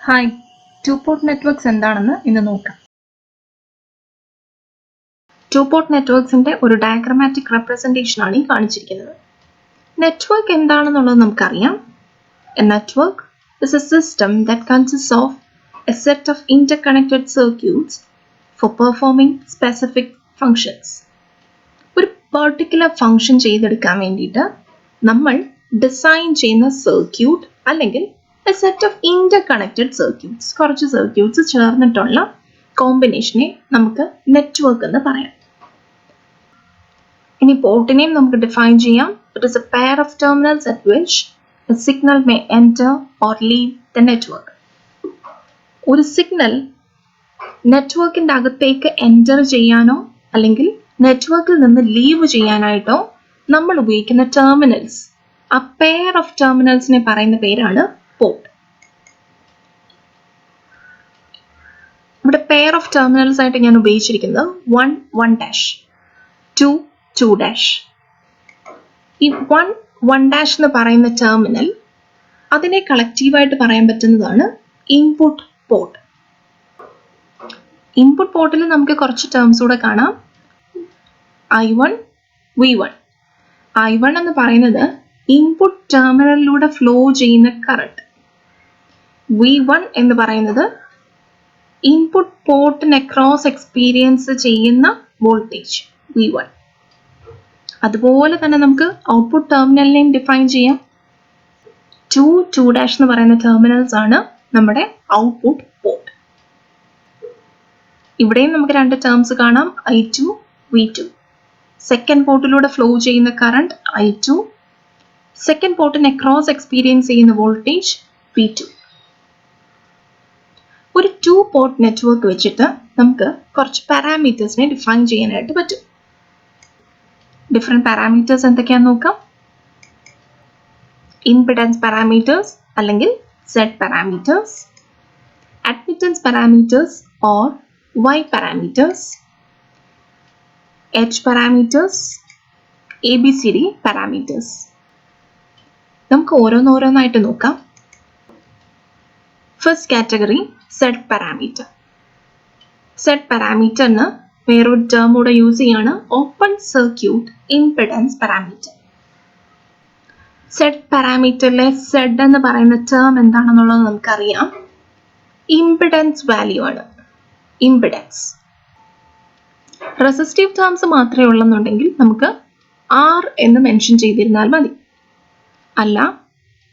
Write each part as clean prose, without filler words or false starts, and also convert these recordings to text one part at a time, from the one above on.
Hi, two port networks എന്താണെന്ന് ഇന്ന് നോക്കാം. ടു പോർട്ട് നെറ്റ്വർക്ക്സിന്റെ ഒരു ഡയഗ്രമാറ്റിക് റെപ്രസെന്റേഷൻ ആണ് ഈ കാണിച്ചിരിക്കുന്നത്. നെറ്റ്വർക്ക് എന്താണെന്നുള്ളത് നമുക്കറിയാം. A network is a system that consists of a set of interconnected circuits for performing specific functions. ഒരു പർട്ടിക്കുലർ ഫംഗ്ഷൻ ചെയ്തെടുക്കാൻ വേണ്ടിയിട്ട് നമ്മൾ ഡിസൈൻ ചെയ്യുന്ന സർക്യൂട്ട് അല്ലെങ്കിൽ a set of interconnected circuits, കുറച്ച് സർക്യൂട്ട്സ് ചേർന്നിട്ടുള്ള കോമ്പിനേഷനെ നമുക്ക് നെറ്റ്വർക്ക് എന്ന് പറയാം. ഇനി പോർട്ടിനെയും നമുക്ക് ഡിഫൈൻ ചെയ്യാം. It is a pair of terminals at which a signal may enter or leave the network. ഒരു സിഗ്നൽ നെറ്റ്വർക്കിൻ്റെ അകത്തേക്ക് എൻ്റർ ചെയ്യാനോ അല്ലെങ്കിൽ നെറ്റ്വർക്കിൽ നിന്ന് ലീവ് ചെയ്യാനായിട്ടോ നമ്മൾ ഉപയോഗിക്കുന്ന ടെർമിനൽസ്, ആ പെയർ ഓഫ് ടെർമിനൽസിനെ പറയുന്ന പേരാണ് പോർട്ട്. ഇവിടെ പെയർ ഓഫ് ടെർമിനൽസ് ആയിട്ട് ഞാൻ ഉപയോഗിച്ചിരിക്കുന്നത് 1, 1', 2, 2'. ഈ 1, 1' എന്ന് പറയുന്ന ടെർമിനൽ, അതിനെ കളക്റ്റീവായിട്ട് പറയാൻ പറ്റുന്നതാണ് ഇൻപുട്ട് പോർട്ട്. ഇൻപുട്ട് പോർട്ടിൽ നമുക്ക് കുറച്ച് ടേംസ് കൂടെ കാണാം. I1, V1. I1 എന്ന് പറയുന്നത് ഇൻപുട്ട് ടെർമിനലിലൂടെ ഫ്ലോ ചെയ്യുന്ന കറണ്ട്. V1 എന്ന് പറയുന്നത് ഇൻപുട്ട് പോർട്ടിന് അക്രോസ് എക്സ്പീരിയൻസ് ചെയ്യുന്ന വോൾട്ടേജ് V1. അതുപോലെ തന്നെ നമുക്ക് ഔട്ട്പുട്ട് ടെർമിനലിനെയും ഡിഫൈൻ ചെയ്യാം. 2, 2' എന്ന് പറയുന്ന ടെർമിനൽസ് ആണ് നമ്മുടെ ഔട്ട്പുട്ട് പോർട്ട്. ഇവിടെയും നമുക്ക് രണ്ട് ടേംസ് കാണാം, I2, V2. സെക്കൻഡ് പോർട്ടിലൂടെ ഫ്ലോ ചെയ്യുന്ന കറണ്ട് I2, സെക്കൻഡ് പോർട്ടിന് അക്രോസ് എക്സ്പീരിയൻസ് ചെയ്യുന്ന വോൾട്ടേജ് V2. ഒരു 2 പോർട്ട് നെറ്റ്വർക്ക് വെച്ചിട്ട് നമുക്ക് കുറച്ച് പാരാമീറ്റേഴ്സിനെ ഡിഫൈൻ ചെയ്യാനായിട്ട് പറ്റും. ഡിഫറെൻറ്റ് പാരാമീറ്റേഴ്സ് എന്തൊക്കെയാണെന്ന് നോക്കാം. ഇംപിഡൻസ് പാരാമീറ്റേഴ്സ് അല്ലെങ്കിൽ Z parameters, admittance parameters or Y parameters, H parameters, ABCD parameters. നമുക്ക് ഓരോന്നായിട്ട് നോക്കാം. First category Z parameter. Z പാരാമീറ്ററിന് വേറൊരു ടേം കൂടെ യൂസ് ചെയ്യാണ്, open circuit impedance parameter. Z പാരാമീറ്ററിലെ Z എന്ന് പറയുന്ന ടേം എന്താണെന്നുള്ളത് നമുക്കറിയാം. ഇംപിഡൻസ് വാല്യൂ ആണ്. ഇംപിഡൻസ് റെസിസ്റ്റീവ് ടേംസ് മാത്രമേ ഉള്ളെന്നുണ്ടെങ്കിൽ നമുക്ക് R എന്ന് മെൻഷൻ ചെയ്തിരുന്നാൽ മതി. അല്ല,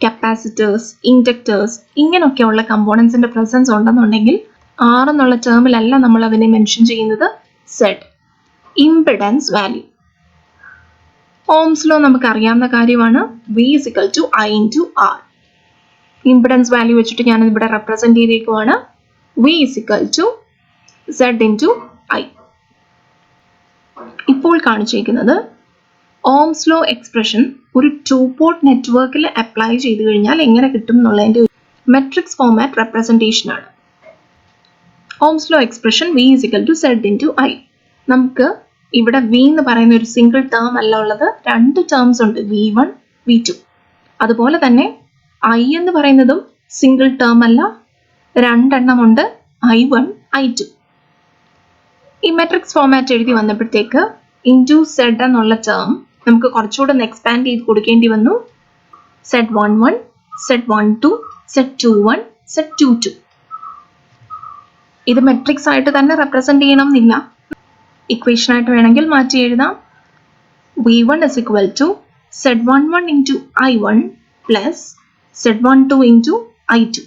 കപ്പാസിറ്റേഴ്സ്, ഇൻഡക്ടേഴ്സ് ഇങ്ങനെയൊക്കെയുള്ള കമ്പോണൻസിന്റെ പ്രസൻസ് ഉണ്ടെന്നുണ്ടെങ്കിൽ R എന്നുള്ള ടേമിലല്ല നമ്മൾ അതിനെ മെൻഷൻ ചെയ്യുന്നത്, Z impedance value. Ohms law നമുക്ക് അറിയാവുന്ന കാര്യമാണ്, V = I × R. Impedance value വെച്ചിട്ട് ഞാൻ ഇവിടെ റെപ്രസെന്റ് ചെയ്തേക്കുവാണ്, V = Z × I. ഇപ്പോൾ കാണിച്ചിരിക്കുന്നത് ഓംസ് ലോ എക്സ്പ്രഷൻ ഒരു 2 പോർട്ട് നെറ്റ്വർക്കിൽ അപ്ലൈ ചെയ്ത് കഴിഞ്ഞാൽ എങ്ങനെ കിട്ടും എന്നുള്ളതിന്റെ മെട്രിക്സ് ഫോർമാറ്റ് റെപ്രസെന്റേഷൻ ആണ്. Ohms law expression V = Z × I. നമുക്ക് ഇവിടെ V എന്ന് പറയുന്ന ഒരു സിംഗിൾ ടേം അല്ല ഉള്ളത്, രണ്ട് ടേംസ് ഉണ്ട്, V1, V2. അതുപോലെ തന്നെ I എന്ന് പറയുന്നതും സിംഗിൾ ടേം അല്ല, രണ്ടെണ്ണം ഉണ്ട്, I1, I2. ഈ മെട്രിക്സ് ഫോർമാറ്റ് എഴുതി വന്നപ്പോഴത്തേക്ക് ഇൻറ്റു Z എന്നുള്ള ടേം നമുക്ക് കുറച്ചുകൂടെ ഒന്ന് എക്സ്പാൻഡ് ചെയ്ത് കൊടുക്കേണ്ടി വന്നു. Z11, Z12, Z21, Z22. ഇത് മെട്രിക്സ് ആയിട്ട് തന്നെ റെപ്രസെന്റ് ചെയ്യണം എന്നില്ല, ഇക്വേഷൻ ആയിട്ട് വേണമെങ്കിൽ മാറ്റി എഴുതാം. V1 = Z11 × I1 plus Z12 × I2.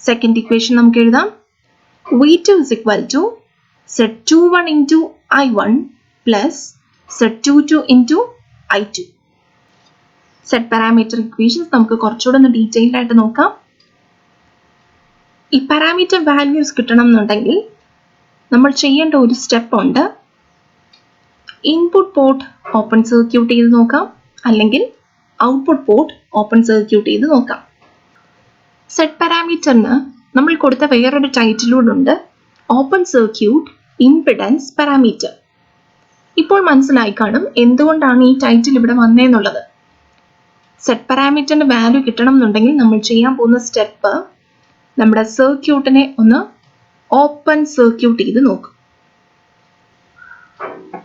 Second equation നമുക്ക് എഴുതാം. V2 = Z21 × I1 plus Z22 × I2. Z parameter equations നമുക്ക് കുറച്ചുകൂടെ ഒന്ന് ഡീറ്റെയിൽഡ് ആയിട്ട് നോക്കാം. ഈ പാരാമീറ്റർ വാല്യൂസ് കിട്ടണം എന്നുണ്ടെങ്കിൽ നമ്മൾ ചെയ്യേണ്ട ഒരു സ്റ്റെപ്പ് ഉണ്ട്. ഇൻപുട്ട് പോർട്ട് ഓപ്പൺ സർക്യൂട്ട് ചെയ്ത് നോക്കാം, അല്ലെങ്കിൽ ഔട്ട്പുട്ട് പോർട്ട് ഓപ്പൺ സർക്യൂട്ട് ചെയ്ത് നോക്കാം. Z പാരാമീറ്ററിന് നമ്മൾ കൊടുത്ത വേറൊരു ടൈറ്റിലൂടെ ഉണ്ട്, ഓപ്പൺ സർക്യൂട്ട് ഇംപിഡൻസ് പാരാമീറ്റർ. ഇപ്പോൾ മനസ്സിലായി കാണും എന്തുകൊണ്ടാണ് ഈ ടൈറ്റിൽ ഇവിടെ വന്നേന്നുള്ളത്. Z പാരാമീറ്ററിന്റെ വാല്യൂ കിട്ടണം എന്നുണ്ടെങ്കിൽ നമ്മൾ ചെയ്യാൻ പോകുന്ന സ്റ്റെപ്പ് നമ്മുടെ സർക്യൂട്ടിനെ ഒന്ന് ഓപ്പൺ സർക്യൂട്ട് ചെയ്ത് നോക്കും.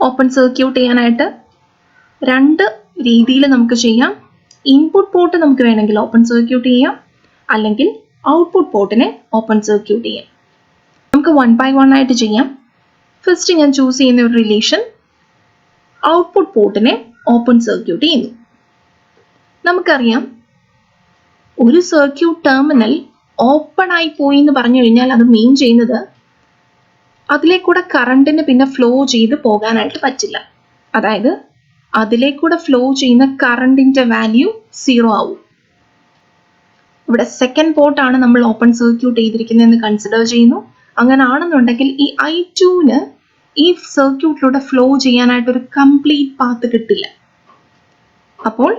ഓപ്പൺ സർക്യൂട്ട് ചെയ്യാനായിട്ട് രണ്ട് രീതിയിൽ നമുക്ക് ചെയ്യാം. ഇൻപുട്ട് പോർട്ട് നമുക്ക് വേണമെങ്കിൽ ഓപ്പൺ സർക്യൂട്ട് ചെയ്യാം, അല്ലെങ്കിൽ ഔട്ട്പുട്ട് പോർട്ടിനെ ഓപ്പൺ സർക്യൂട്ട് ചെയ്യാം. നമുക്ക് 1 by 1 ആയിട്ട് ചെയ്യാം. ഫസ്റ്റ് ഞാൻ ചൂസ് ചെയ്യുന്ന ഒരു റിലേഷൻ ഔട്ട്പുട്ട് പോർട്ടിനെ ഓപ്പൺ സർക്യൂട്ട് ചെയ്യുന്നു. നമുക്കറിയാം, ഒരു സർക്യൂട്ട് ടെർമിനൽ ഓപ്പൺ ആയി പോയി എന്ന് പറഞ്ഞു കഴിഞ്ഞാൽ അത് മീൻ ചെയ്യുന്നത് അതിലേക്കൂടെ കറണ്ടിന് പിന്നെ ഫ്ലോ ചെയ്ത് പോകാനായിട്ട് പറ്റില്ല. അതായത് അതിലേക്കൂടെ ഫ്ലോ ചെയ്യുന്ന കറണ്ടിന്റെ വാല്യൂ 0 ആവും. ഇവിടെ സെക്കൻഡ് പോർട്ടാണ് നമ്മൾ ഓപ്പൺ സർക്യൂട്ട് ചെയ്തിരിക്കുന്നതെന്ന് കൺസിഡർ ചെയ്യുന്നു. അങ്ങനെ ആണെന്നുണ്ടെങ്കിൽ ഈ I2ന് ഈ സർക്യൂട്ടിലൂടെ ഫ്ലോ ചെയ്യാനായിട്ട് ഒരു കംപ്ലീറ്റ് പാത്ത് കിട്ടില്ല. അപ്പോൾ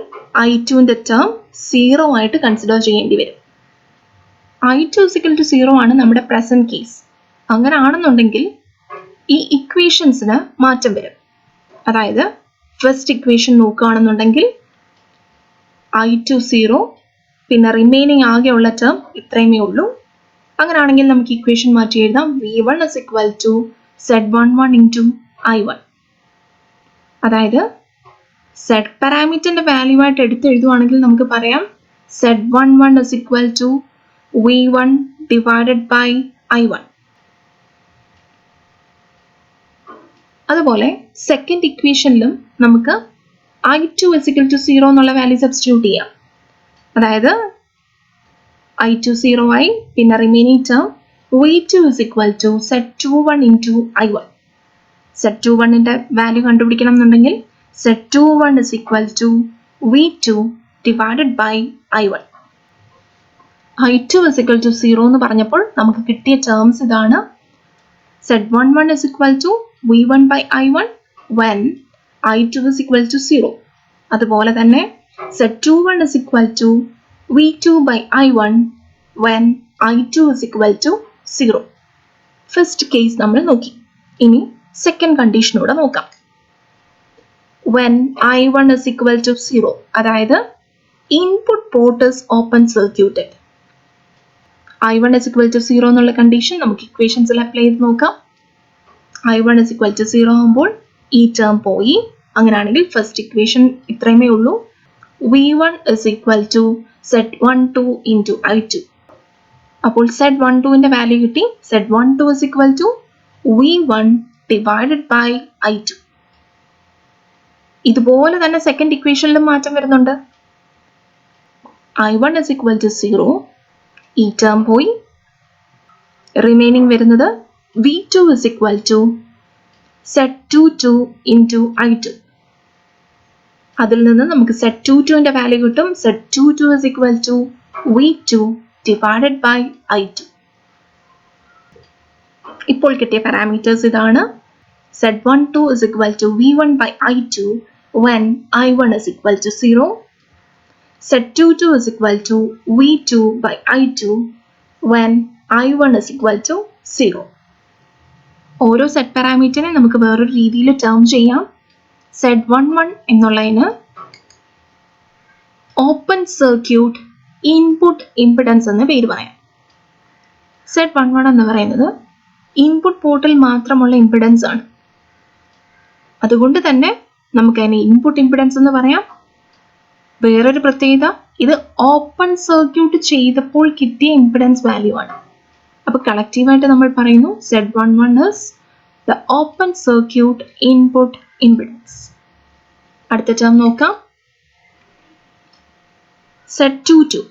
I2ന്റെ ടേം 0 ആയിട്ട് കൺസിഡർ ചെയ്യേണ്ടി വരും. I2 = 0 ആണ് നമ്മുടെ പ്രസന്റ് കേസ്. അങ്ങനെ ആണെന്നുണ്ടെങ്കിൽ ഈ ഇക്വേഷൻസിന് മാറ്റം വരും. അതായത് ഫസ്റ്റ് ഇക്വേഷൻ നോക്കുകയാണെന്നുണ്ടെങ്കിൽ I2 0, പിന്നെ റിമൈനിങ് ആകെയുള്ള ടേം ഇത്രയുമേ ഉള്ളൂ. അങ്ങനെയാണെങ്കിൽ നമുക്ക് ഇക്വേഷൻ മാറ്റി എഴുതാം. V1 = Z11 × I1. അതായത് Z പാരാമീറ്ററിന്റെ വാല്യൂ ആയിട്ട് എടുത്തെഴുതുവാണെങ്കിൽ നമുക്ക് പറയാം Z11 = V1 / I1. അതുപോലെ സെക്കൻഡ് ഇക്വേഷനിലും നമുക്ക് I2 = 0 എന്നുള്ള വാല്യൂ സബ്സ്റ്റിറ്റ്യൂട്ട് ചെയ്യാം. അതായത് I2 0 ആയി, പിന്നെ remaining term V2 = Z21 × I1. Z21ന്റെ value കണ്ടുപിടിക്കണം എന്നുണ്ടെങ്കിൽ Z21 = V2 / I1. I2 = 0 എന്ന് പറഞ്ഞപ്പോൾ നമുക്ക് കിട്ടിയ ടേംസ് ഇതാണ്. Z11 = V1 / I1 when I2 = 0. അതുപോലെ തന്നെ Z21 = V2 / I1 when I2 = 0. First case നമ്മൾ നോക്കി. ഇനി സെക്കൻഡ് കണ്ടീഷനൂടെ നോക്കാം. when I1 = 0, അതായത് input port is open circuited. I1 = 0 എന്നുള്ള കണ്ടീഷൻ നമുക്ക് ഇക്വേഷൻസിൽ അപ്ലൈ ചെയ്ത് നോക്കാം. I1 = 0 ആകുമ്പോൾ ഈ ടേം പോയി. അങ്ങനെയാണെങ്കിൽ ഫസ്റ്റ് ഇക്വേഷൻ ഇത്രയുമേ ഉള്ളൂ. V1 = Z12 × I2. അപ്പോൾ Z12ന്റെ വാല്യൂ കിട്ടി. Z12 = V1 / I2. ഇതുപോലെ തന്നെ സെക്കൻഡ് ഇക്വേഷനിലും മാറ്റം വരുന്നുണ്ട്. I1 = 0, ഈ ടേം പോയി. റിമൈനിങ് വരുന്നത് V2 = Z22 × I2. അതിൽ നിന്ന് നമുക്ക് Z22ന്റെ വാല്യൂ കിട്ടും. Z22 = V2 / I2. ഇപ്പോൾ കിട്ടിയ പാരാമീറ്റേഴ്സ് ഇതാണ്. Z12 = V1 / I2 when I1 = 0. Z22 = V2 / I2 when I1 = 0. ഓരോ സെറ്റ് പാരാമീറ്ററിനെ നമുക്ക് വേറൊരു രീതിയിൽ ടേം ചെയ്യാം. Z11 എന്നുള്ളതിന് ഓപ്പൺ സർക്യൂട്ട് ഇൻപുട്ട് ഇംപിഡൻസ് എന്ന് പേര് പറയാം. Z11 എന്ന് പറയുന്നത് ഇൻപുട്ട് പോർട്ടിൽ മാത്രമുള്ള ഇംപിഡൻസ് ആണ്. അതുകൊണ്ട് തന്നെ നമുക്ക് അതിനെ ഇൻപുട്ട് ഇംപിഡൻസ് എന്ന് പറയാം. വേറൊരു പ്രത്യേകത, ഇത് ഓപ്പൺ സർക്യൂട്ട് ചെയ്തപ്പോൾ കിട്ടിയ ഇംപിഡൻസ് വാല്യൂ ആണ്. അപ്പൊ കളക്റ്റീവായിട്ട് നമ്മൾ പറയുന്നു Z11 is the open circuit input impedance. അടുത്ത ടേം നോക്കാം. Z22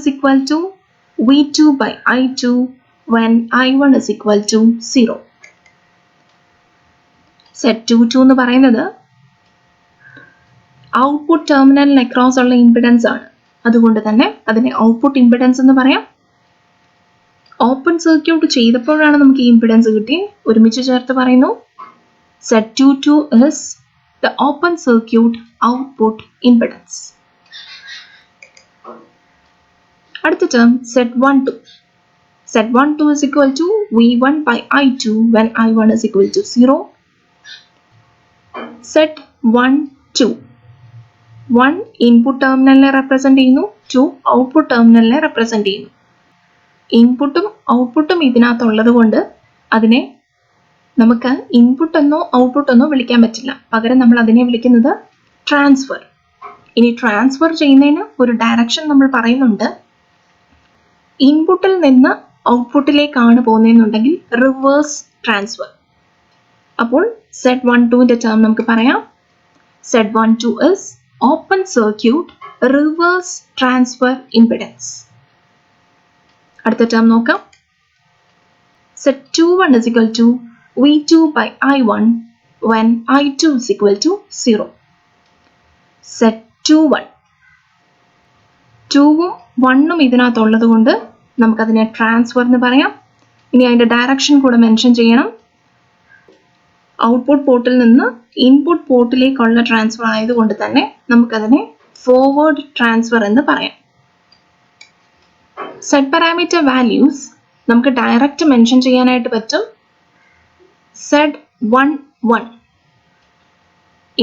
= V2 / I2 when I1 = 0. Z22 എന്ന് പറയുന്നത് ഔട്ട്പുട്ട് ടെർമിനലിന് അക്രോസ് ഉള്ള ഇംപിഡൻസ് ആണ്. അതുകൊണ്ട് തന്നെ അതിനെ ഔട്ട്പുട്ട് ഇംപിഡൻസ് എന്ന് പറയാം. ഓപ്പൺ സർക്യൂട്ട് ചെയ്തപ്പോഴാണ് നമുക്ക് ഈ ഇംപിഡൻസ് കിട്ടി. ഒരുമിച്ച് ചേർത്ത് പറയുന്നു Z22 is the open circuit output impedance. അടുത്ത term Z12 = V1 / I2 when I1 = 0. Z12 1 input ടെർമിനലിനെ represent ചെയ്യുന്നു. ടു ഔട്ട്പുട്ട് ടെർമിനലിനെ റെപ്രസെന്റ് ചെയ്യുന്നു. ഇൻപുട്ടും ഔട്ട്പുട്ടും ഇതിനകത്തുള്ളത് കൊണ്ട് അതിനെ നമുക്ക് ഇൻപുട്ട് എന്നോ ഔട്ട്പുട്ട് എന്നോ വിളിക്കാൻ പറ്റില്ല. പകരം നമ്മൾ അതിനെ വിളിക്കുന്നത് ട്രാൻസ്ഫർ. ഇനി ട്രാൻസ്ഫർ ചെയ്യുന്നതിന് ഒരു ഡയറക്ഷൻ നമ്മൾ പറയുന്നുണ്ട്. ഇൻപുട്ടിൽ നിന്ന് ഔട്ട്പുട്ടിലേക്കാണ് പോകുന്നതെന്നുണ്ടെങ്കിൽ റിവേഴ്സ് ട്രാൻസ്ഫർ. അപ്പോൾ Z12ന്റെ ടേം നമുക്ക് പറയാം. Z12 is open circuit reverse transfer impedance. അടുത്ത ടേം നോക്കാം. Z21 is equal to V2 by I1 when I2 is equal to 0. Z21 2ഉം 1ഉം ഇതിനകത്തുള്ളത് കൊണ്ട് നമുക്കതിനെ ട്രാൻസ്ഫർ എന്ന് പറയാം. ഇനി അതിന്റെ ഡയറക്ഷൻ കൂടെ മെൻഷൻ ചെയ്യണം. ഔട്ട്പുട്ട് പോർട്ടിൽ നിന്ന് ഇൻപുട്ട് പോർട്ടിലേക്കുള്ള ട്രാൻസ്ഫർ ആയതുകൊണ്ട് തന്നെ നമുക്കതിനെ ഫോർവേഡ് ട്രാൻസ്ഫർ എന്ന് പറയാം. സെറ്റ് പാരാമീറ്റർ വാല്യൂസ് നമുക്ക് ഡയറക്റ്റ് മെൻഷൻ ചെയ്യാനായിട്ട് പറ്റും. Z11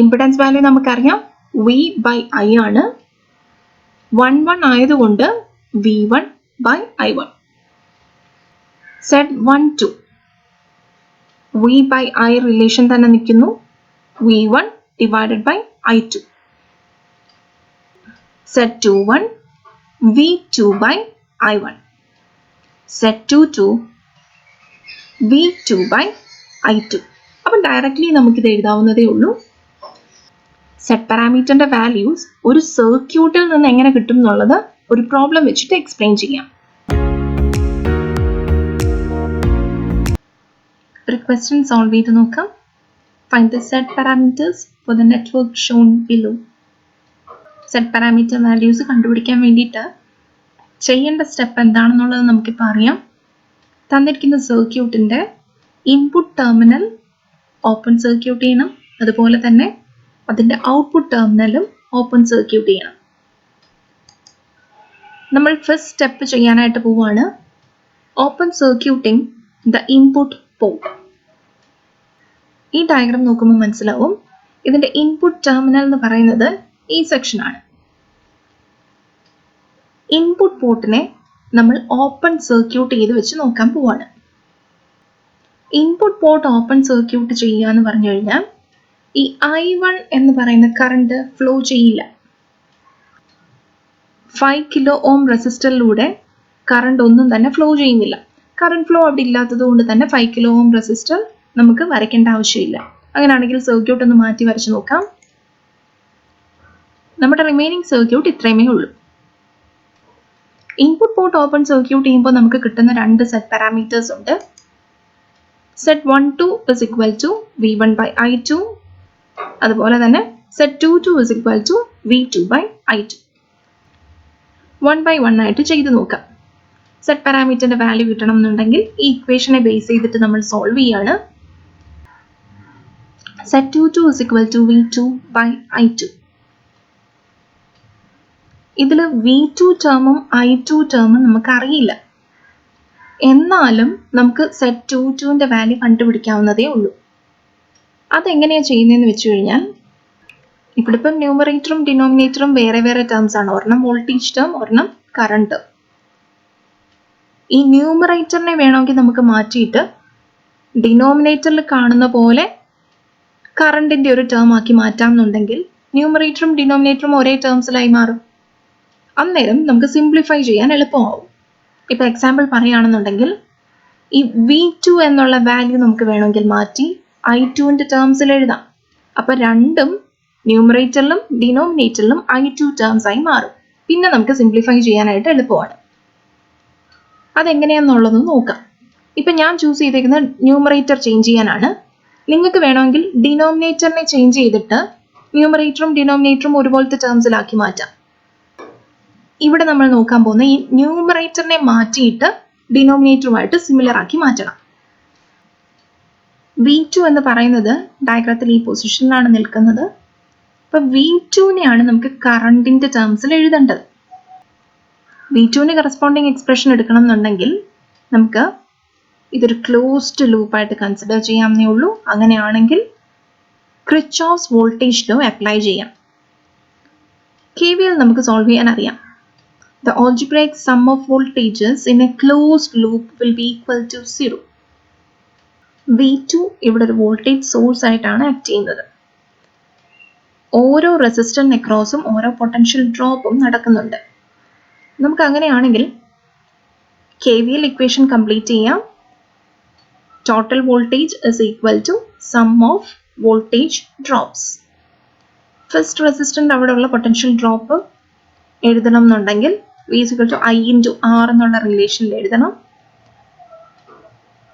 ഇംപിഡൻസ് വാല്യൂ നമുക്കറിയാം V by I ആണ്. 11 ആയതുകൊണ്ട് V1 by I1. Z12 V by I relation തന്നെ നിൽക്കുന്നു. V1 divided by I2. Z21 V2 by I1. Z22 V2 by I2. അപ്പം directly നമുക്കിത് എഴുതാവുന്നതേ ഉള്ളൂ. സെറ്റ് പാരാമീറ്ററിന്റെ വാല്യൂസ് ഒരു സർക്യൂട്ടിൽ നിന്ന് എങ്ങനെ കിട്ടും എന്നുള്ളത് ഒരു പ്രോബ്ലം വെച്ചിട്ട് എക്സ്പ്ലെയിൻ ചെയ്യാം. ഒരു ക്വസ്റ്റ്യൻ സോൾവ് ചെയ്ത് നോക്കാം. Find the set parameters for the network Sean below. Set parameter values കണ്ടുപിടിക്കാൻ വേണ്ടിയിട്ട് ചെയ്യേണ്ട സ്റ്റെപ്പ് എന്താണെന്നുള്ളത് നമുക്കിപ്പോൾ അറിയാം. തന്നിരിക്കുന്ന സർക്യൂട്ടിൻ്റെ ഇൻപുട്ട് ടെർമിനൽ ഓപ്പൺ സർക്യൂട്ട് ചെയ്യണം. അതുപോലെ തന്നെ അതിൻ്റെ ഔട്ട്പുട്ട് ടെർമിനലും ഓപ്പൺ സർക്യൂട്ട് ചെയ്യണം. നമ്മൾ ഫസ്റ്റ് സ്റ്റെപ്പ് ചെയ്യാനായിട്ട് പോവുകയാണ്. Open circuiting the input port. ഈ ഡയഗ്രാം നോക്കുമ്പോൾ മനസ്സിലാവും ഇതിൻ്റെ ഇൻപുട്ട് ടെർമിനൽ എന്ന് പറയുന്നത് ഈ സെക്ഷനാണ്. ഇൻപുട്ട് പോർട്ടിനെ നമ്മൾ ഓപ്പൺ സർക്യൂട്ട് ചെയ്ത് വെച്ച് നോക്കാൻ പോവാണ്. ഇൻപുട്ട് പോർട്ട് ഓപ്പൺ സർക്യൂട്ട് ചെയ്യുക എന്ന് പറഞ്ഞു കഴിഞ്ഞാൽ ഈ I1 എന്ന് പറയുന്ന കറണ്ട് ഫ്ലോ ചെയ്യില്ല. 5 കിലോ ഓം റെസിസ്റ്ററിലൂടെ കറണ്ട് ഒന്നും തന്നെ ഫ്ലോ ചെയ്യുന്നില്ല. കറണ്ട് ഫ്ലോ അവിടെ ഇല്ലാത്തത് കൊണ്ട് തന്നെ 5 കിലോ ഓം റെസിസ്റ്റർ നമുക്ക് വരയ്ക്കേണ്ട ആവശ്യമില്ല. അങ്ങനെയാണെങ്കിൽ സർക്യൂട്ട് ഒന്ന് മാറ്റി വരച്ച് നോക്കാം. നമ്മുടെ റിമൈനിങ് സർക്യൂട്ട് ഇത്രയുമേ ഉള്ളൂ. ഇൻപുട്ട് പോർട്ട് ഓപ്പൺ സർക്യൂട്ട് ചെയ്യുമ്പോൾ നമുക്ക് കിട്ടുന്ന രണ്ട് സെറ്റ് പാരാമീറ്റേഴ്സ് ഉണ്ട്. Z12 is equal to V1 by I2. അതുപോലെ തന്നെ Z22 is equal to V2 by I2. 1 by 1 ആയിട്ട് ചെയ്ത് നോക്കാം. സെറ്റ് പാരാമീറ്ററിന്റെ വാല്യൂ കിട്ടണം എന്നുണ്ടെങ്കിൽ ഈ ഇക്വേഷനെ ബേസ് ചെയ്തിട്ട് നമ്മൾ സോൾവ് ചെയ്യാണ്. Z22 is equal to V2 by I2. ഇതിൽ V2 ടേമും I2 ടേമും നമുക്ക് അറിയില്ല. എന്നാലും നമുക്ക് Z22ന്റെ വാല്യൂ കണ്ടുപിടിക്കാവുന്നതേ ഉള്ളൂ. അതെങ്ങനെയാണ് ചെയ്യുന്നതെന്ന് വെച്ച് കഴിഞ്ഞാൽ ഇവിടെ ഇപ്പം ന്യൂമറേറ്ററും ഡിനോമിനേറ്ററും വേറെ വേറെ ടേംസ് ആണ്. ഒരെണ്ണം വോൾട്ടേജ് ടേം, ഒരെണ്ണം കറണ്ട്. ഈ ന്യൂമറേറ്ററിനെ വേണമെങ്കിൽ നമുക്ക് മാറ്റിയിട്ട് ഡിനോമിനേറ്ററിൽ കാണുന്ന പോലെ കറണ്ടിന്റെ ഒരു ടേം ആക്കി മാറ്റാം എന്നുണ്ടെങ്കിൽ ന്യൂമറേറ്ററും ഡിനോമിനേറ്ററും ഒരേ ടേംസിലായി മാറും. അന്നേരം നമുക്ക് സിംപ്ലിഫൈ ചെയ്യാൻ എളുപ്പമാവും. ഇപ്പം എക്സാമ്പിൾ പറയുകയാണെന്നുണ്ടെങ്കിൽ ഈ V2 എന്നുള്ള വാല്യൂ നമുക്ക് വേണമെങ്കിൽ മാറ്റി I2ന്റെ ടേംസിൽ എഴുതാം. അപ്പം രണ്ടും ന്യൂമറേറ്ററിലും ഡിനോമിനേറ്ററിലും I2 ടേംസ് ആയി മാറും. പിന്നെ നമുക്ക് സിംപ്ലിഫൈ ചെയ്യാനായിട്ട് എളുപ്പമാണ്. അതെങ്ങനെയാണെന്നുള്ളത് നോക്കാം. ഇപ്പം ഞാൻ ചൂസ് ചെയ്തേക്കുന്ന ന്യൂമറേറ്റർ ചേഞ്ച് ചെയ്യാനാണ്. നിങ്ങൾക്ക് വേണമെങ്കിൽ ഡിനോമിനേറ്ററിനെ ചേഞ്ച് ചെയ്തിട്ട് ന്യൂമറേറ്ററും ഡിനോമിനേറ്ററും ഒരുപോലത്തെ ടേംസിലാക്കി മാറ്റാം. ഇവിടെ നമ്മൾ നോക്കാൻ പോകുന്ന ഈ ന്യൂമറേറ്ററിനെ മാറ്റിയിട്ട് ഡിനോമിനേറ്ററുമായിട്ട് സിമിലർ ആക്കി മാറ്റണം. V2 എന്ന് പറയുന്നത് ഡയഗ്രത്തിൽ ഈ പൊസിഷനിലാണ് നിൽക്കുന്നത്. അപ്പൊ V2നെയാണ് നമുക്ക് കറണ്ടിന്റെ ടേംസിൽ എഴുതേണ്ടത്. V2ന് കറസ്പോണ്ടിങ് എക്സ്പ്രഷൻ എടുക്കണം എന്നുണ്ടെങ്കിൽ നമുക്ക് ഇതൊരു ക്ലോസ്ഡ് ലൂപ്പായിട്ട് കൺസിഡർ ചെയ്യാവുന്നേ ഉള്ളൂ. അങ്ങനെയാണെങ്കിൽ ക്രിച്ചോഫ്സ് വോൾട്ടേജ് ലോ അപ്ലൈ ചെയ്യാം. KVL നമുക്ക് സോൾവ് ചെയ്യാൻ അറിയാം. The algebraic sum of voltages in a closed loop will be equal to 0. V2 ഇവിടെ ഒരു വോൾട്ടേജ് സോഴ്സ് ആയിട്ടാണ് ആക്ട് ചെയ്യുന്നത്. ഓരോ റെസിസ്റ്ററിന് അക്രോസും ഓരോ പൊട്ടൻഷ്യൽ ഡ്രോപ്പും നടക്കുന്നുണ്ട്. നമുക്ക് അങ്ങനെയാണെങ്കിൽ KVL ഇക്വേഷൻ കംപ്ലീറ്റ് ചെയ്യാം. Total voltage is equal to sum of voltage drops. First resistant അവിടെയുള്ള പൊട്ടൻഷ്യൽ ഡ്രോപ്പ് എഴുതണം എന്നുണ്ടെങ്കിൽ V is equal to I into R എന്നുള്ള റിലേഷനിൽ എഴുതണം.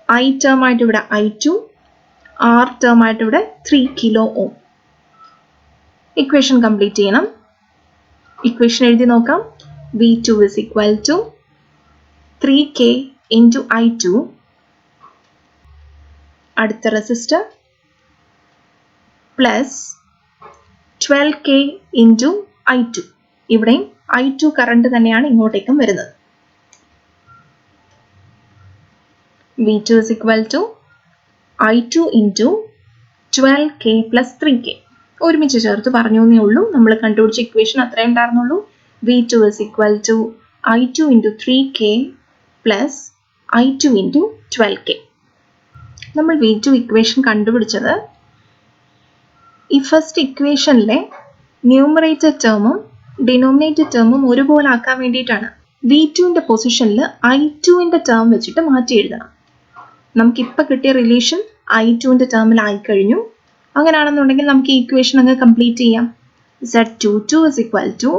I ടേം ആയിട്ട് ഇവിടെ I2, R ടേം ആയിട്ട് ഇവിടെ 3 കിലോ ഓം. ഇക്വേഷൻ കംപ്ലീറ്റ് ചെയ്യണം. ഇക്വേഷൻ എഴുതി നോക്കാം. V2 is equal to 3K into I2. അടുത്ത resistor plus 12K into I2. ഇവിടെയും I2 കറണ്ട് തന്നെയാണ് ഇങ്ങോട്ടേക്കും വരുന്നത്. V2 is equal to I2 into 12K plus 3K. ഒരുമിച്ച് ചേർത്ത് പറഞ്ഞു എന്നേ ഉള്ളൂ. നമ്മൾ കണ്ടുപിടിച്ച ഇക്വേഷൻ അത്രേ ഉണ്ടായിരുന്നുള്ളൂ. V2 is equal to I2 into 3K plus I2 into 12K. നമ്മൾ V2 ഇക്വേഷൻ കണ്ടുപിടിച്ചത് ഈ ഫസ്റ്റ് ഇക്വേഷനിലെ ന്യൂമറേറ്റർ ടേമും ഡിനോമിനേറ്റർ ടേമും ഒരുപോലെ ആക്കാൻ വേണ്ടിയിട്ടാണ്. V2ന്റെ പൊസിഷനിൽ I2ന്റെ ടേം വെച്ചിട്ട് മാറ്റി എഴുതണം. നമുക്കിപ്പോൾ കിട്ടിയ റിലേഷൻ I2ന്റെ ടേമിൽ ആയിക്കഴിഞ്ഞു. അങ്ങനെയാണെന്നുണ്ടെങ്കിൽ നമുക്ക് ഈ ഇക്വേഷൻ അങ്ങ് കംപ്ലീറ്റ് ചെയ്യാം. Z22 is equal to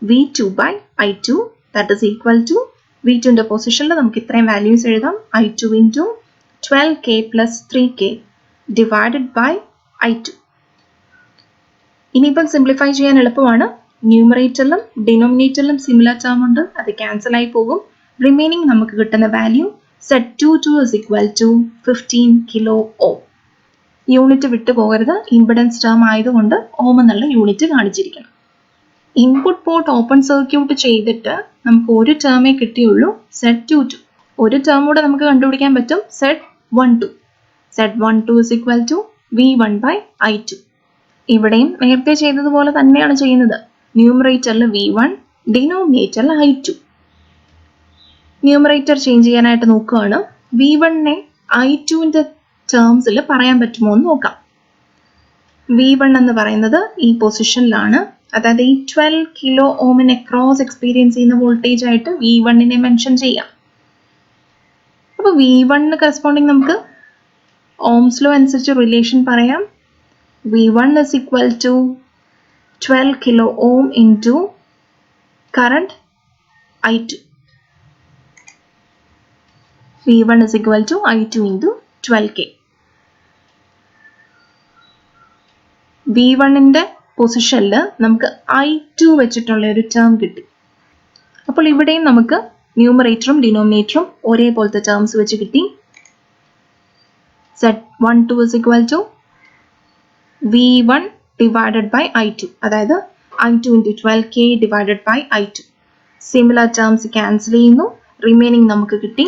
V2 by I2, that is equal to V2ന്റെ പൊസിഷനിൽ നമുക്ക് ഇത്രയും വാല്യൂസ് എഴുതാം. I2 into 12K plus 3K divided by I2. ഇനിയിപ്പം സിംപ്ലിഫൈ ചെയ്യാൻ എളുപ്പമാണ്. ന്യൂമറേറ്ററിലും ഡിനോമിനേറ്ററിലും സിമിലർ ടേം ഉണ്ട്, അത് ക്യാൻസൽ ആയി പോകും. റിമൈനിങ് നമുക്ക് കിട്ടുന്ന value Z22 is equal to 15 kilo ohm. Unit വിട്ടു പോകരുത്, ഇംപിഡൻസ് ടേം ആയതുകൊണ്ട് ഓം എന്നുള്ള യൂണിറ്റ് കാണിച്ചിരിക്കണം. ഇൻപുട്ട് പോർട്ട് ഓപ്പൺ സർക്യൂട്ട് ചെയ്തിട്ട് നമുക്ക് ഒരു ടേമേ കിട്ടിയുള്ളൂ, Z22. ഒരു ടേം കൂടെ നമുക്ക് കണ്ടുപിടിക്കാൻ പറ്റും, Z12. Z12 is equal to V1 by I2. ഇവിടെയും നേരത്തെ ചെയ്തതുപോലെ തന്നെയാണ് ചെയ്യുന്നത്. ന്യൂമറേറ്ററിൽ V1, ഡിനോമിനേറ്ററിൽ I2. ന്യൂമറേറ്റർ ചേഞ്ച് ചെയ്യാനായിട്ട് നോക്കുകയാണ്. V1നെ I2ന്റെ ടേംസിൽ പറയാൻ പറ്റുമോ എന്ന് നോക്കാം. V1 എന്ന് പറയുന്നത് ഈ പൊസിഷനിലാണ്, അതായത് ഈ 12 കിലോ ഓമിനെ ക്രോസ് എക്സ്പീരിയൻസ് ചെയ്യുന്ന വോൾട്ടേജ് ആയിട്ട് V1നെ മെൻഷൻ ചെയ്യാം. അപ്പോൾ V1ന് കറസ്പോണ്ടിങ് നമുക്ക് ഓംസ് ലോ അനുസരിച്ച് റിലേഷൻ പറയാം. V1 is equal to 12 kilo ohm into current I2. V1 is equal to I2 into 12K. V1ന്റെ പൊസിഷനിൽ നമുക്ക് I2 വെച്ചിട്ടുള്ള ഒരു ടേം കിട്ടി. അപ്പോൾ ഇവിടെയും നമുക്ക് ന്യൂമറേറ്ററും ഡിനോമിനേറ്ററും ഒരേപോലത്തെ ടേംസ് വെച്ച് കിട്ടി. Z12 is equal to V1 divided by I2, അതായത് I2 into 12K divided by I2. Similar terms cancel ചെയ്യുന്നു. റിമൈനിങ് നമുക്ക് കിട്ടി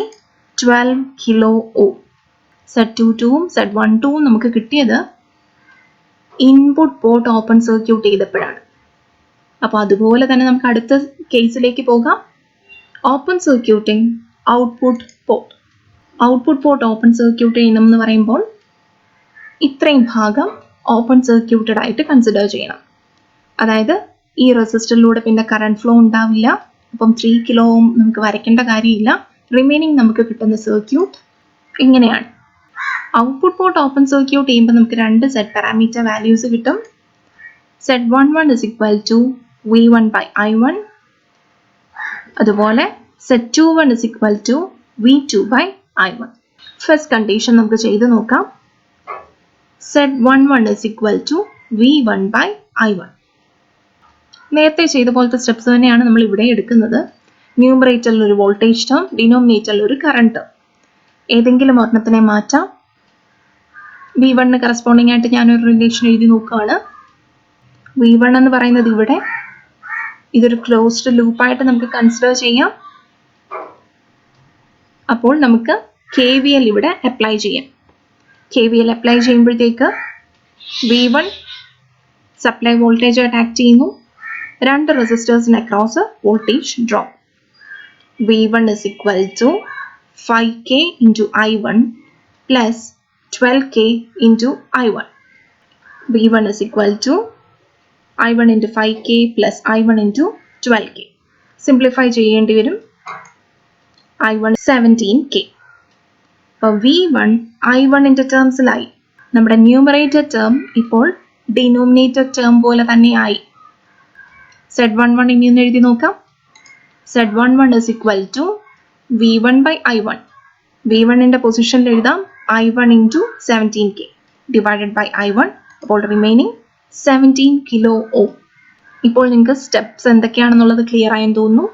12 കിലോ ഓം. Z22ഉം Z12ഉം നമുക്ക് കിട്ടിയത് ഇൻപുട്ട് പോർട്ട് ഓപ്പൺ സർക്യൂട്ട് ചെയ്തപ്പോഴാണ്. അപ്പോൾ അതുപോലെ തന്നെ നമുക്ക് അടുത്ത കേസിലേക്ക് പോകാം. Open circuiting output port. Output port open circuit ചെയ്യണം എന്ന് പറയുമ്പോൾ ഇത്രയും ഭാഗം ഓപ്പൺ സർക്യൂട്ടഡ് ആയിട്ട് കൺസിഡർ ചെയ്യണം. അതായത് ഈ റെസിസ്റ്ററിലൂടെ പിന്നെ കറണ്ട് ഫ്ലോ ഉണ്ടാവില്ല. അപ്പം 3 കിലോ ഓം നമുക്ക് വരയ്ക്കേണ്ട കാര്യമില്ല. റിമൈനിങ് നമുക്ക് കിട്ടുന്ന സർക്യൂട്ട് ഇങ്ങനെയാണ്. ഔട്ട്പുട്ട് പോർട്ട് ഓപ്പൺ സർക്യൂട്ട് ചെയ്യുമ്പോൾ നമുക്ക് 2 സെറ്റ് പാരാമീറ്റർ വാല്യൂസ് കിട്ടും. Z11 is equal to V1 by I1. അതുപോലെ Z21 is equal to V2 by I1. First condition നമുക്ക് ചെയ്ത് നോക്കാം. Z11 is equal to V1 by I1. നേരത്തെ ചെയ്ത പോലത്തെ സ്റ്റെപ്സ് തന്നെയാണ് നമ്മൾ ഇവിടെ എടുക്കുന്നത്. ന്യൂമറേറ്ററിൽ ഒരു വോൾട്ടേജ് ടേം, ഡിനോമിനേറ്ററിൽ ഒരു കറണ്ട് ടേം. ഏതെങ്കിലും ഒരെണ്ണത്തിനെ മാറ്റാം. V1ന് കറസ്പോണ്ടിങ് ആയിട്ട് ഞാനൊരു റിലേഷൻ എഴുതി നോക്കുകയാണ്. V1 എന്ന് പറയുന്നത് ഇവിടെ, ഇതൊരു ക്ലോസ്ഡ് ലൂപ്പായിട്ട് നമുക്ക് കൺസിഡർ ചെയ്യാം. അപ്പോൾ നമുക്ക് KVL ഇവിടെ അപ്ലൈ ചെയ്യാം. KVL അപ്ലൈ ചെയ്യുമ്പോഴത്തേക്ക് V1 സപ്ലൈ വോൾട്ടേജ് ആയിട്ട് ആക്ട് ചെയ്യുന്നു. 2 റെസിസ്റ്റേഴ്സിന് across voltage drop. V1 is equal to 5k into I1 plus 12k into I1. V1 is equal to I1 into 5k plus I1 into 12k. Simplify ചെയ്യേണ്ടി വരും. I1 17k. അപ്പോൾ V1 I1ന്റെ ടേംസിലായി. നമ്മുടെ numerator term ഇപ്പോൾ denominator term പോലെ തന്നെയായി. Z11 ഇനി ഒന്ന് എഴുതി നോക്കാം. Z11 is equal to V1 by I1. V1ന്റെ പൊസിഷനിൽ എഴുതാം I1 into 17k divided by I1. അപ്പോൾ റിമൈനിങ് 17 കിലോ ഓം. ഇപ്പോൾ നിങ്ങൾക്ക് സ്റ്റെപ്സ് എന്തൊക്കെയാണെന്നുള്ളത് ക്ലിയർ ആയെന്ന് തോന്നുന്നു.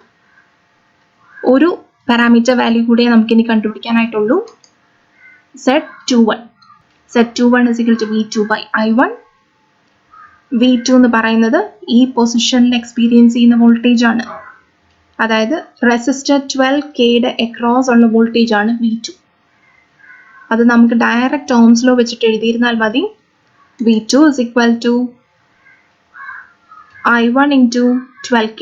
ഒരു പാരാമീറ്റർ വാല്യൂ കൂടെ നമുക്കിനി കണ്ടുപിടിക്കാനായിട്ടുള്ളൂ. Z21. Z21 is equal to V2 by I1. V2 എന്ന് പറയുന്നത് ഈ പൊസിഷനിൽ എക്സ്പീരിയൻസ് ചെയ്യുന്ന വോൾട്ടേജ് ആണ്. അതായത് റെസിസ്റ്റർ 12kയുടെ അക്രോസ് ഉള്ള വോൾട്ടേജ് ആണ് V2. അത് നമുക്ക് ഡയറക്റ്റ് ഓംസ് ലോ വെച്ചിട്ട് എഴുതിയിരുന്നാൽ മതി. V2 is equal to I1 into 12k.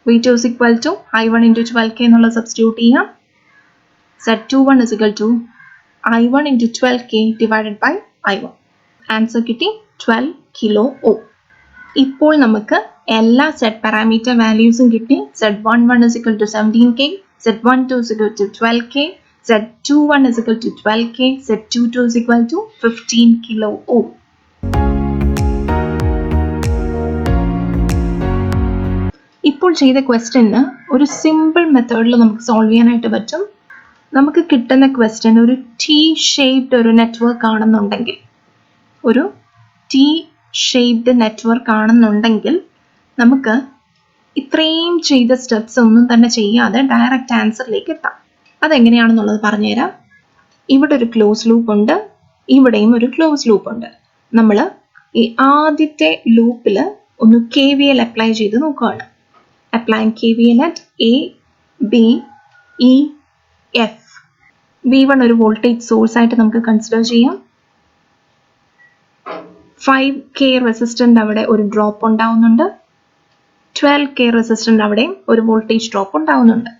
V2 is equal to I1 into 12k എന്നുള്ള സബ്സ്റ്റിറ്റ്യൂട്ട് ചെയ്യാം. Z21 is equal to I1 into 12k divided by I1. Answer കിട്ടി 12 kilo ohm. ഇപ്പോൾ നമുക്ക് എല്ലാ set parameter വാല്യൂസും കിട്ടി. Z11 is equal to 17k, Z12 is equal to 12k, Z21 is equal to 12k, Z22 is equal to 15 kilo ohm. ഇപ്പോൾ ചെയ്ത question ഒരു simple മെത്തേഡിൽ നമുക്ക് സോൾവ് ചെയ്യാനായിട്ട് പറ്റും. നമുക്ക് കിട്ടുന്ന ക്വസ്റ്റ്യൻ ഒരു T ഷേപ്ഡ് ഒരു നെറ്റ്വർക്ക് ആണെന്നുണ്ടെങ്കിൽ, ഒരു T ഷേപ്ഡ് നെറ്റ്വർക്ക് ആണെന്നുണ്ടെങ്കിൽ നമുക്ക് ഇത്രയും ചെയ്ത സ്റ്റെപ്സ് ഒന്നും തന്നെ ചെയ്യാതെ ഡയറക്റ്റ് ആൻസറിലേക്ക് എത്താം. അതെങ്ങനെയാണെന്നുള്ളത് പറഞ്ഞുതരാം. ഇവിടെ ഒരു ക്ലോസ് ലൂപ്പ് ഉണ്ട്, ഇവിടെയും ഒരു ക്ലോസ് ലൂപ്പ് ഉണ്ട്. നമ്മൾ ഈ ആദ്യത്തെ ലൂപ്പിൽ ഒന്ന് KVL അപ്ലൈ ചെയ്ത് നോക്കുകയാണ്. Applying KVL at A, B, E, F. V1 ഒരു വോൾട്ടേജ് സോഴ്സ് ആയിട്ട് നമുക്ക് കൺസിഡർ ചെയ്യാം. 5k റെസിസ്റ്റന്റ് അവിടെ ഒരു ഡ്രോപ്പ് ഉണ്ടാവുന്നുണ്ട്. 12k റെസിസ്റ്റന്റ് അവിടെയും ഒരു വോൾട്ടേജ് ഡ്രോപ്പ് ഉണ്ടാവുന്നുണ്ട്.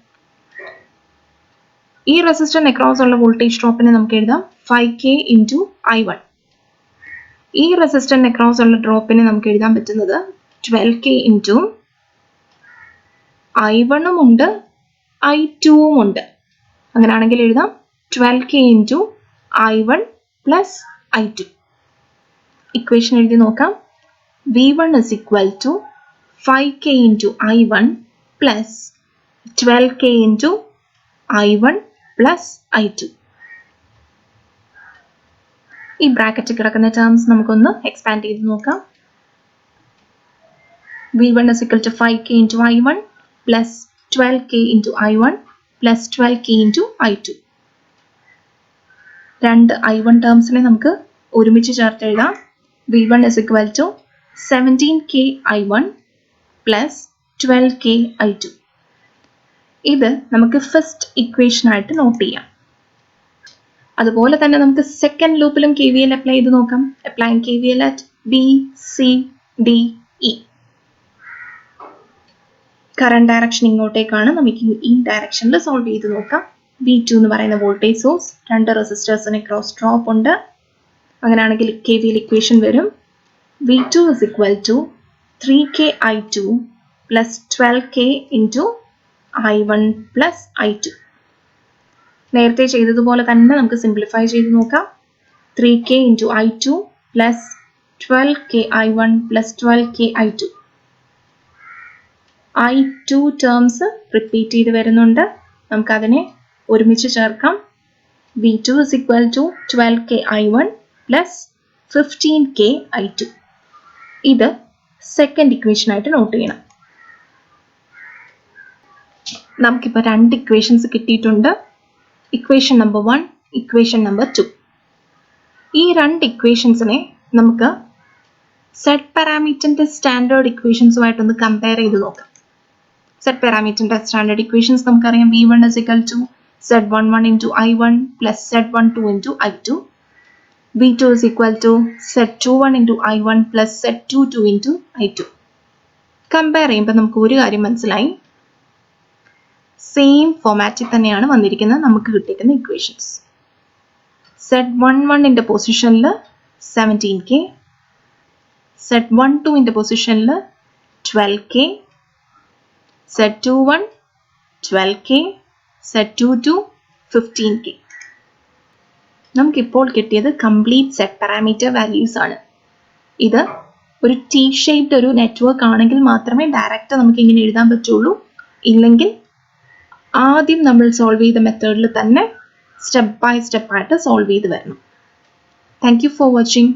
ഈ റെസിസ്റ്റന്റ് അക്രോസ് ഉള്ള വോൾട്ടേജ് ഡ്രോപ്പിനെ നമുക്ക് എഴുതാം 5k into I1. ഈ റെസിസ്റ്റന്റ് അക്രോസ് ഉള്ള ഡ്രോപ്പിനെ നമുക്ക് എഴുതാൻ പറ്റുന്നത് 12k into I1 ഉണ്ട്, I2 ഉണ്ട്. അങ്ങനെയാണെങ്കിൽ എഴുതാം 12k into I1 plus I2. Equation എഴുതി നോക്കാം. V1 is equal to 5k into I1 plus 12k into I1 plus I2. ഈ ബ്രാക്കറ്റിൽ കിടക്കുന്ന ടേംസ് നമുക്കൊന്ന് എക്സ്പാൻഡ് ചെയ്ത് നോക്കാം. V1 is equal to 5k into I1 plus 12k into I1 plus 12k into I2. രണ്ട് I1 ടേംസിനെ നമുക്ക് ഒരുമിച്ച് ചേർത്ത് എഴുതാം. V1 is equal to 17k I1 plus 12k I2. ഇത് നമുക്ക് ഫസ്റ്റ് ഇക്വേഷൻ ആയിട്ട് നോട്ട് ചെയ്യാം. അതുപോലെ തന്നെ നമുക്ക് സെക്കൻഡ് ലൂപ്പിലും KVL അപ്ലൈ ചെയ്ത് നോക്കാം. Applying KVL at B, C, D, E. Current direction ഇങ്ങോട്ടേക്കാണ്. നമുക്ക് ഈ ഡയറക്ഷനിൽ സോൾവ് ചെയ്ത് നോക്കാം. V2 എന്ന് പറയുന്ന വോൾട്ടേജ് സോഴ്സ്, രണ്ട് റെസിസ്റ്റേഴ്സിന് ക്രോസ് ഡ്രോപ്പ് ഉണ്ട്. അങ്ങനെയാണെങ്കിൽ KVL ഇക്വേഷൻ വരും V2 is equal to 3k I2 plus 12k into I1 plus I2. നേരത്തെ ചെയ്തതുപോലെ തന്നെ നമുക്ക് സിംപ്ലിഫൈ ചെയ്ത് നോക്കാം. 3k into I2 plus 12k I1 plus 12k I2. I2 terms repeat ചെയ്ത് വരുന്നുണ്ട്. നമുക്കതിനെ ഒരുമിച്ച് ചേർക്കാം. V2 is equal to 12k I1 plus 15k I2. ഇത് സെക്കൻഡ് ഇക്വേഷൻ ആയിട്ട് നോട്ട് ചെയ്യണം. നമുക്കിപ്പോൾ രണ്ട് ഇക്വേഷൻസ് കിട്ടിയിട്ടുണ്ട്. Equation number 1, equation number 2. ഈ രണ്ട് ഇക്വേഷൻസിനെ നമുക്ക് സെറ്റ് പാരാമീറ്ററിന്റെ സ്റ്റാൻഡേർഡ് ഇക്വേഷൻസുമായിട്ടൊന്ന് കമ്പയർ ചെയ്ത് നോക്കാം. സെറ്റ് പാരാമീറ്ററിന്റെ സ്റ്റാൻഡേർഡ് ഇക്വേഷൻസ് നമുക്കറിയാം. V1 is equal to Z11 into I1 plus Z12 into I2. V2 is equal to Z21 into I1 plus Z22 into I2. Compare ചെയ്യുമ്പോൾ നമുക്ക് ഒരു കാര്യം മനസ്സിലായി. സെയിം ഫോമാറ്റിൽ തന്നെയാണ് വന്നിരിക്കുന്നത് നമുക്ക് കിട്ടിയിരിക്കുന്ന ഇക്വേഷൻസ്. Z11ന്റെ പൊസിഷനിൽ 17K, Z12ന്റെ പൊസിഷനിൽ 12K, Z21 12K, Z22 15K. നമുക്കിപ്പോൾ കിട്ടിയത് കംപ്ലീറ്റ് സെറ്റ് പാരാമീറ്റർ വാല്യൂസ് ആണ്. ഇത് ഒരു ടി ഷേപ്ഡ് ഒരു നെറ്റ്വർക്ക് ആണെങ്കിൽ മാത്രമേ ഡയറക്റ്റ് നമുക്ക് ഇങ്ങനെ എഴുതാൻ പറ്റുള്ളൂ. ഇല്ലെങ്കിൽ ആദ്യം നമ്മൾ സോൾവ് ചെയ്ത മെത്തേഡിൽ തന്നെ സ്റ്റെപ്പ് ബൈ സ്റ്റെപ്പ് ആയിട്ട് സോൾവ് ചെയ്ത് വരണം. Thank you for watching.